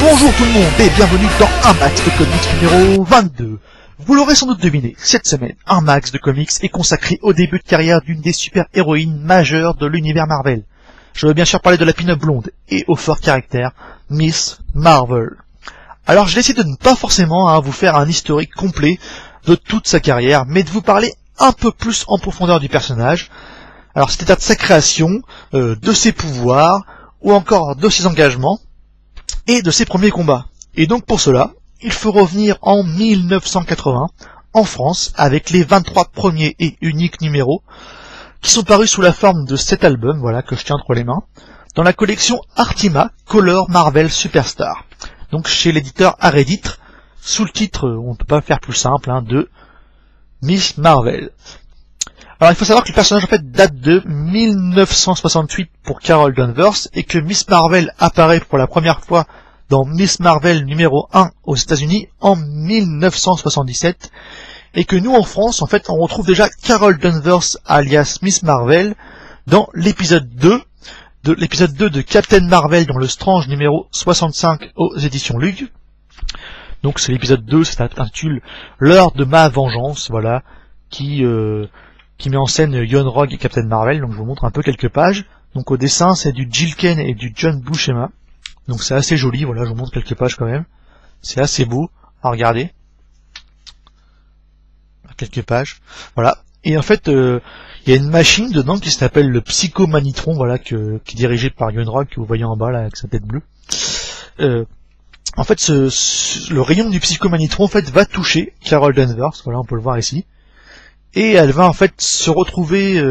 Bonjour tout le monde et bienvenue dans un max de comics numéro 22. Vous l'aurez sans doute deviné, cette semaine, un max de comics est consacré au début de carrière d'une des super-héroïnes majeures de l'univers Marvel. Je veux bien sûr parler de la pin-up blonde et au fort caractère, Miss Marvel. Alors j'ai décidé de ne pas forcément vous faire un historique complet de toute sa carrière, mais de vous parler un peu plus en profondeur du personnage. Alors c'était de sa création, de ses pouvoirs, ou encore de ses engagements, et de ses premiers combats. Et donc pour cela, il faut revenir en 1980, en France, avec les 23 premiers et uniques numéros, qui sont parus sous la forme de 7 albums, voilà, que je tiens entre les mains, dans la collection Artima Color Marvel Superstar. Donc chez l'éditeur Aredit, sous le titre, on ne peut pas faire plus simple, de Miss Marvel. Alors il faut savoir que le personnage en fait date de 1968 pour Carol Danvers et que Miss Marvel apparaît pour la première fois dans Miss Marvel numéro 1 aux États-Unis en 1977 et que nous en France en fait on retrouve déjà Carol Danvers alias Miss Marvel dans l'épisode 2 de Captain Marvel dans le Strange numéro 65 aux éditions Lug. Donc c'est l'épisode 2, c'est intitulé L'heure de ma vengeance, voilà, qui met en scène Yon Rogue et Captain Marvel, donc je vous montre un peu quelques pages. Donc au dessin c'est du Jill Kane et du John Buscema, donc c'est assez joli, voilà, je vous montre quelques pages quand même, c'est assez beau à regarder, quelques pages, voilà, et en fait il y a une machine dedans qui s'appelle le Psychomanitron, voilà, qui est dirigé par Yon Rogue, que vous voyez en bas là avec sa tête bleue. En fait le rayon du Psychomanitron en fait va toucher Carol Danvers, voilà, on peut le voir ici. Et elle va en fait se retrouver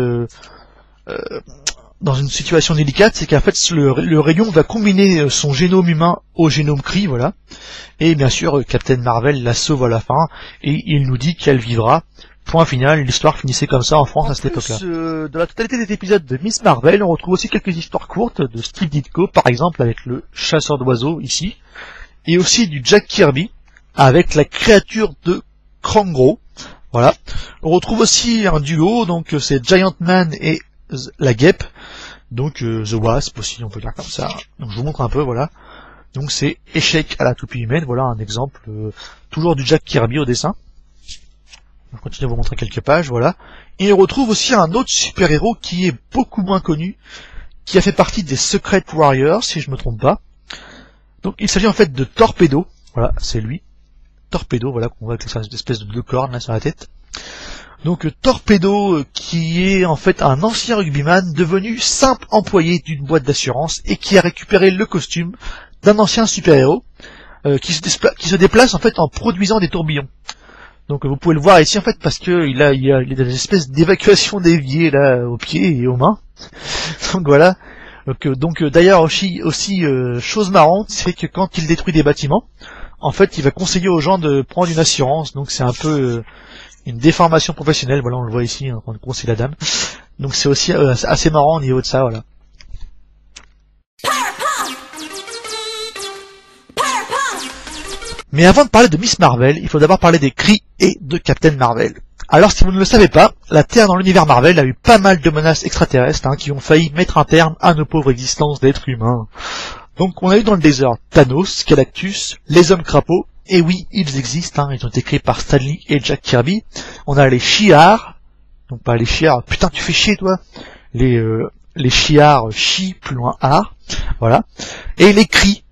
dans une situation délicate, c'est qu'en fait le rayon va combiner son génome humain au génome Kree, voilà. Et bien sûr, Captain Marvel la sauve à la fin, et il nous dit qu'elle vivra. Point final, l'histoire finissait comme ça en France à cette époque-là. De la totalité des épisodes de Miss Marvel, on retrouve aussi quelques histoires courtes de Steve Ditko, par exemple avec le chasseur d'oiseaux ici, et aussi du Jack Kirby avec la créature de Krangro. Voilà. On retrouve aussi un duo, donc c'est Giant Man et la guêpe, donc The Wasp aussi, on peut dire comme ça. Donc je vous montre un peu, voilà. Donc c'est Échec à la toupie humaine, voilà un exemple, toujours du Jack Kirby au dessin. On va continuer à vous montrer quelques pages, voilà. Et on retrouve aussi un autre super-héros qui est beaucoup moins connu, qui a fait partie des Secret Warriors, si je me trompe pas. Donc il s'agit en fait de Torpedo, voilà, c'est lui. Torpedo, voilà, qu'on voit avec cette espèce de deux cornes là sur la tête. Donc Torpedo, qui est en fait un ancien rugbyman devenu simple employé d'une boîte d'assurance et qui a récupéré le costume d'un ancien super-héros qui se déplace en fait en produisant des tourbillons. Donc vous pouvez le voir ici en fait parce que il a des espèces d'évacuation d'évier là aux pieds et aux mains. Donc voilà. Donc d'ailleurs aussi chose marrante, c'est que quand il détruit des bâtiments, en fait, il va conseiller aux gens de prendre une assurance, donc c'est un peu une déformation professionnelle, voilà, on le voit ici, quand on conseille la dame. Donc c'est aussi assez marrant au niveau de ça, voilà. Mais avant de parler de Miss Marvel, il faut d'abord parler des Kree et de Captain Marvel. Alors si vous ne le savez pas, la Terre dans l'univers Marvel a eu pas mal de menaces extraterrestres qui ont failli mettre un terme à nos pauvres existences d'êtres humains. Donc on a eu dans le désert Thanos, Galactus, les hommes crapauds, et oui, ils existent, ils ont été créés par Stan Lee et Jack Kirby. On a les Shi'ar, donc pas les Shi'ar, putain tu fais chier toi, les Shi'ar, Chi plus loin Ar, voilà, et les Kree,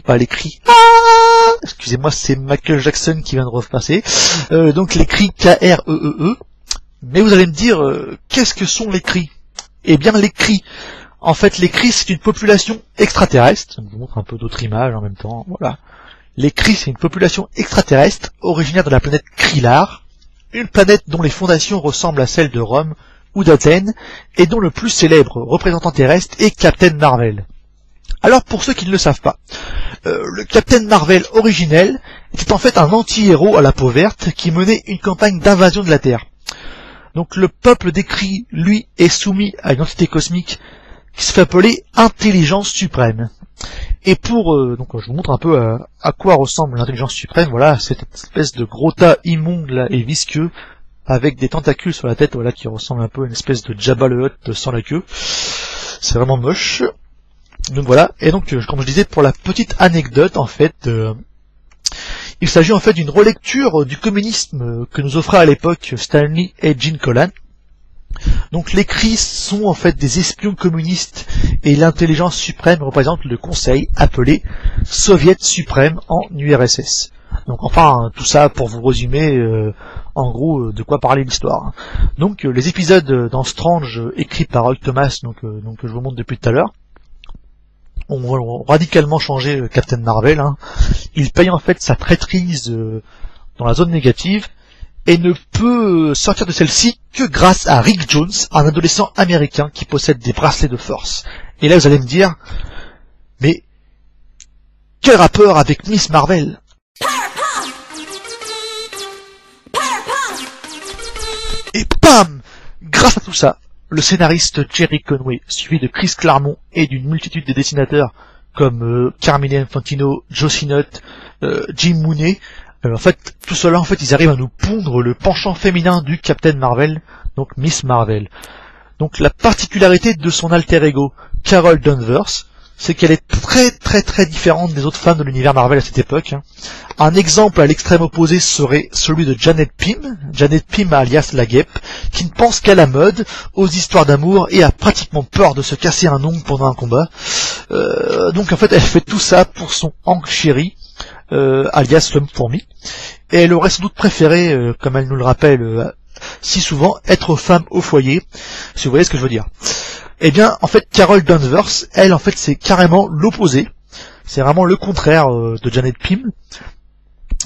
pas les Kree, excusez-moi c'est Michael Jackson qui vient de repasser, donc les Kree K-R-E-E-E, mais vous allez me dire, qu'est-ce que sont les Kree? Eh bien les Kree, en fait, les Kree, c'est une population extraterrestre. Je vous montre un peu d'autres images en même temps. Voilà. Les Kree, c'est une population extraterrestre, originaire de la planète Krylar, une planète dont les fondations ressemblent à celles de Rome ou d'Athènes, et dont le plus célèbre représentant terrestre est Captain Marvel. Alors, pour ceux qui ne le savent pas, le Captain Marvel originel était en fait un anti-héros à la peau verte qui menait une campagne d'invasion de la Terre. Donc le peuple des Kree, lui, est soumis à une entité cosmique qui se fait appeler Intelligence Suprême. Et donc je vous montre un peu à quoi ressemble l'Intelligence Suprême, voilà, cette espèce de gros tas immonde là, et visqueux, avec des tentacules sur la tête, voilà, qui ressemble un peu à une espèce de Jabba le Hutt sans la queue. C'est vraiment moche. Donc voilà, et donc comme je disais, pour la petite anecdote en fait, il s'agit en fait d'une relecture du communisme que nous offrait à l'époque Stanley et Gene Colan. Donc les Kree sont en fait des espions communistes et l'intelligence suprême représente le conseil appelé Soviet suprême en URSS. Donc enfin tout ça pour vous résumer en gros de quoi parler l'histoire. Donc les épisodes dans Strange écrits par Roy Thomas, donc je vous montre depuis tout à l'heure, ont radicalement changé Captain Marvel. Il paye en fait sa traîtrise dans la zone négative et ne peut sortir de celle-ci que grâce à Rick Jones, un adolescent américain qui possède des bracelets de force. Et là vous allez me dire, mais quel rapport avec Miss Marvel? Et bam! Grâce à tout ça, le scénariste Jerry Conway, suivi de Chris Claremont et d'une multitude de dessinateurs comme Carmine Infantino, Joe Sinnott, Jim Mooney, en fait, tout cela, en fait, ils arrivent à nous pondre le penchant féminin du Captain Marvel, donc Miss Marvel. Donc la particularité de son alter ego, Carol Danvers, c'est qu'elle est très différente des autres femmes de l'univers Marvel à cette époque. Un exemple à l'extrême opposé serait celui de Janet Pym alias la Guêpe, qui ne pense qu'à la mode, aux histoires d'amour et a pratiquement peur de se casser un ongle pendant un combat. Donc en fait elle fait tout ça pour son Hank Chéri, alias l'homme fourmi, et elle aurait sans doute préféré, comme elle nous le rappelle si souvent, être femme au foyer, si vous voyez ce que je veux dire. Eh bien, en fait, Carol Danvers, elle, en fait, c'est carrément l'opposé. C'est vraiment le contraire de Janet Pym.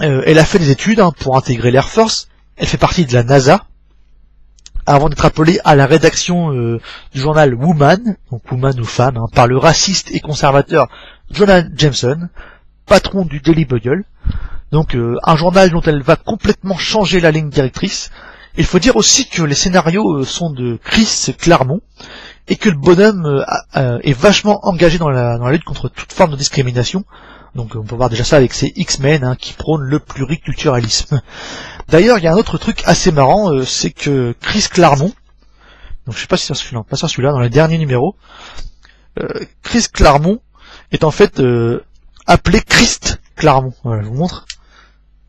Elle a fait des études pour intégrer l'Air Force. Elle fait partie de la NASA, avant d'être appelée à la rédaction du journal Woman, donc Woman ou Femme, par le raciste et conservateur Jonah Jameson, patron du Daily Bugle. Donc, un journal dont elle va complètement changer la ligne directrice. Il faut dire aussi que les scénarios sont de Chris Claremont, et que le bonhomme est vachement engagé dans la lutte contre toute forme de discrimination. Donc on peut voir déjà ça avec ces X-Men qui prônent le pluriculturalisme. D'ailleurs, il y a un autre truc assez marrant, c'est que Chris Claremont, donc je sais pas si c'est celui-là, pas sur celui-là, dans les derniers numéros, Chris Claremont est en fait appelé Christ Claremont. Voilà, je vous montre.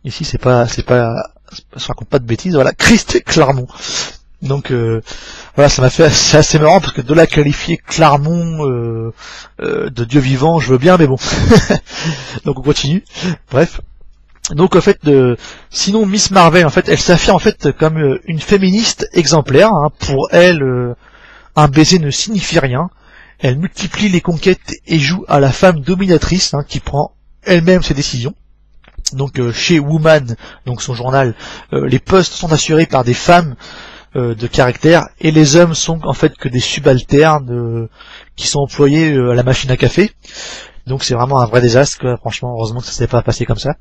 Ici c'est pas, je raconte pas de bêtises, voilà, Christ Claremont. Donc voilà, ça m'a fait, c'est assez marrant parce que de la qualifier Claremont de Dieu vivant, je veux bien, mais bon. Donc on continue. Bref. Donc en fait, sinon Miss Marvel, en fait, elle s'affirme en fait comme une féministe exemplaire. Pour elle, un baiser ne signifie rien. Elle multiplie les conquêtes et joue à la femme dominatrice qui prend elle-même ses décisions. Donc chez Woman, donc son journal, les postes sont assurés par des femmes de caractère, et les hommes sont en fait que des subalternes qui sont employés à la machine à café. Donc c'est vraiment un vrai désastre, quoi. Franchement, heureusement que ça s'est pas passé comme ça.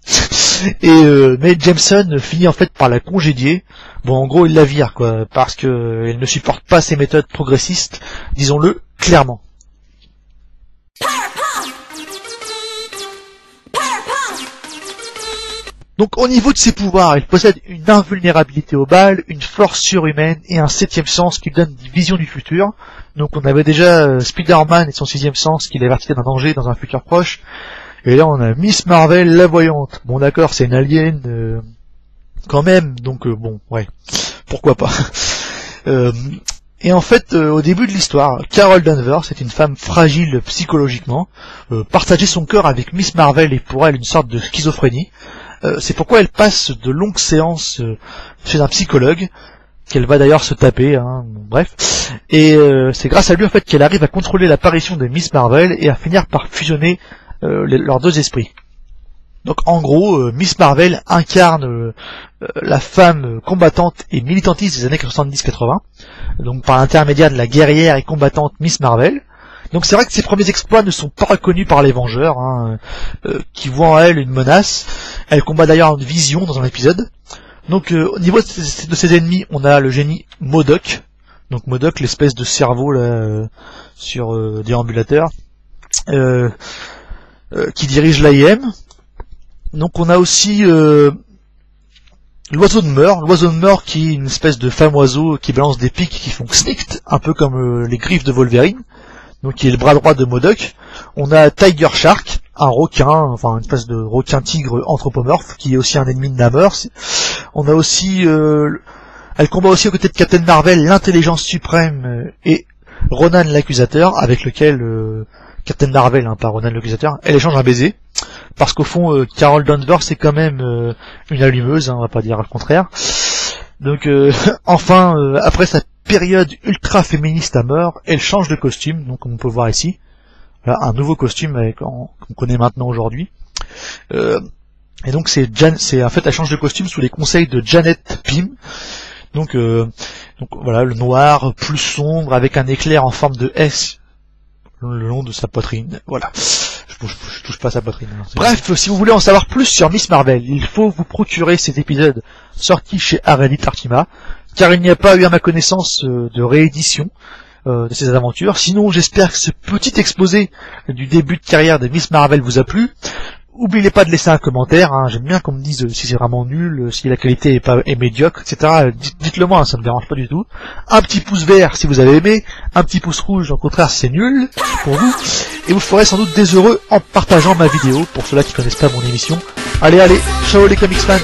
Et mais Jameson finit en fait par la congédier. Bon, en gros, il la vire, quoi, parce que elle ne supporte pas ses méthodes progressistes, disons-le clairement. Donc au niveau de ses pouvoirs, il possède une invulnérabilité aux balles, une force surhumaine et un 7e sens qui lui donne une vision du futur. Donc on avait déjà Spider-Man et son 6e sens qui l'avertissait d'un danger dans un futur proche. Et là on a Miss Marvel la voyante. Bon d'accord, c'est une alien quand même, donc bon, ouais, pourquoi pas. Et en fait, au début de l'histoire, Carol Danvers est une femme fragile psychologiquement. Partager son cœur avec Miss Marvel est pour elle une sorte de schizophrénie. C'est pourquoi elle passe de longues séances chez un psychologue, qu'elle va d'ailleurs se taper, bref. Et c'est grâce à lui en fait qu'elle arrive à contrôler l'apparition de Miss Marvel et à finir par fusionner leurs deux esprits. Donc en gros, Miss Marvel incarne la femme combattante et militantiste des années 70-80, donc par l'intermédiaire de la guerrière et combattante Miss Marvel. Donc c'est vrai que ses premiers exploits ne sont pas reconnus par les Vengeurs, qui voient en elle une menace. Elle combat d'ailleurs une vision dans un épisode. Donc au niveau de ses ennemis, on a le génie MODOK. Donc MODOK, l'espèce de cerveau là, sur déambulateur, qui dirige l'AIM. Donc on a aussi l'oiseau de mort qui est une espèce de femme oiseau qui balance des pics qui font snikt, un peu comme les griffes de Wolverine. donc qui est le bras droit de MODOK. On a Tiger Shark, un requin, enfin une espèce de requin tigre anthropomorphe, qui est aussi un ennemi de Namor. On a aussi, elle combat aussi aux côtés de Captain Marvel, l'intelligence suprême, et Ronan l'accusateur, avec lequel Captain Marvel, hein, pas Ronan l'accusateur, elle échange un baiser. Parce qu'au fond, Carol Danvers c'est quand même une allumeuse, hein, on va pas dire le contraire. Donc enfin, après sa période ultra féministe à mort, elle change de costume, donc comme on peut voir ici. Voilà, un nouveau costume qu'on connaît maintenant aujourd'hui. Et donc c'est en fait elle change de costume sous les conseils de Janet Pym. Donc voilà, le noir plus sombre avec un éclair en forme de S le long de sa poitrine. Voilà. Je touche pas à sa poitrine. Hein, bref, si vous voulez en savoir plus sur Miss Marvel, il faut vous procurer cet épisode sorti chez Aredit Artima, car il n'y a pas eu à ma connaissance de réédition de ces aventures. Sinon, j'espère que ce petit exposé du début de carrière de Miss Marvel vous a plu. N'oubliez pas de laisser un commentaire, hein. J'aime bien qu'on me dise si c'est vraiment nul, si la qualité est médiocre, etc. Dites-le moi, hein, ça me dérange pas du tout. Un petit pouce vert si vous avez aimé, un petit pouce rouge au contraire si c'est nul pour vous, et vous ferez sans doute des heureux en partageant ma vidéo pour ceux-là qui connaissent pas mon émission. Allez, ciao les comics fans.